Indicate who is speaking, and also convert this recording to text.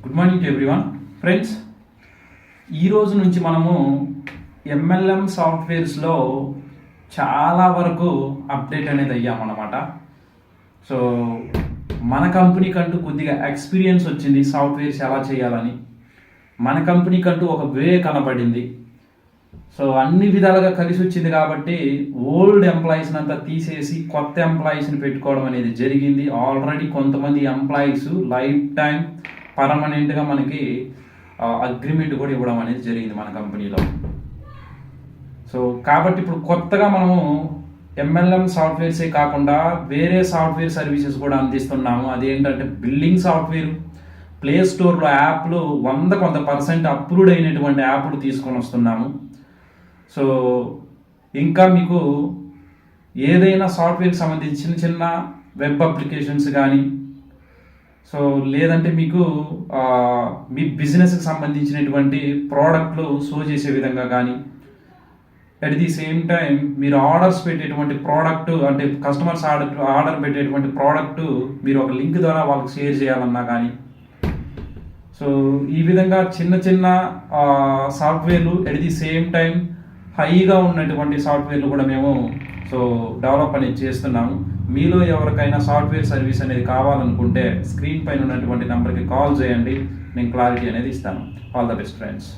Speaker 1: Good morning to everyone friends. ఈరోజు నుంచి మనము ఎంఎల్ఎం సాఫ్ట్వేర్స్లో చాలా వరకు అప్డేట్ అనేది అయ్యామన్నమాట. సో మన కంపెనీకంటూ కొద్దిగా ఎక్స్పీరియన్స్ వచ్చింది సాఫ్ట్వేర్స్ ఎలా చేయాలని. మన కంపెనీకంటూ ఒక వే కనబడింది. సో అన్ని విధాలుగా కలిసి వచ్చింది కాబట్టి ఓల్డ్ ఎంప్లాయీస్ని అంతా తీసేసి కొత్త ఎంప్లాయీస్ని పెట్టుకోవడం అనేది జరిగింది. ఆల్రెడీ కొంతమంది ఎంప్లాయీస్ లైఫ్ టైం పర్మనెంట్గా మనకి అగ్రిమెంట్ కూడా ఇవ్వడం అనేది జరిగింది మన కంపెనీలో. సో కాబట్టి ఇప్పుడు కొత్తగా మనము ఎంఎల్ఎం సాఫ్ట్వేర్సే కాకుండా వేరే సాఫ్ట్వేర్ సర్వీసెస్ కూడా అందిస్తున్నాము. అదేంటంటే బిల్డింగ్ సాఫ్ట్వేర్, ప్లే స్టోర్లో యాప్లు 100% అప్రూవ్డ్ అయినటువంటి యాప్లు తీసుకొని వస్తున్నాము. సో ఇంకా మీకు ఏదైనా సాఫ్ట్వేర్కి సంబంధించి చిన్న చిన్న వెబ్ అప్లికేషన్స్ కానీ, సో లేదంటే మీకు మీ బిజినెస్కి సంబంధించినటువంటి ప్రోడక్ట్లు షో చేసే విధంగా కానీ, అట్ ది సేమ్ టైం మీరు ఆర్డర్స్ పెట్టేటువంటి ప్రోడక్ట్ అంటే కస్టమర్స్ ఆర్డర్ పెట్టేటువంటి ప్రోడక్ట్ మీరు ఒక లింక్ ద్వారా వాళ్ళకి షేర్ చేయాలన్నా కానీ, సో ఈ విధంగా చిన్న చిన్న సాఫ్ట్వేర్లు అట్ ది సేమ్ టైం హైగా ఉన్నటువంటి సాఫ్ట్వేర్లు కూడా మేము డెవలప్ అనేది చేస్తున్నాము. మీలో ఎవరికైనా సాఫ్ట్వేర్ సర్వీస్ అనేది కావాలనుకుంటే స్క్రీన్ పైన ఉన్నటువంటి నెంబర్కి కాల్ చేయండి, నేను క్లారిటీ అనేది ఇస్తాను. All the best friends.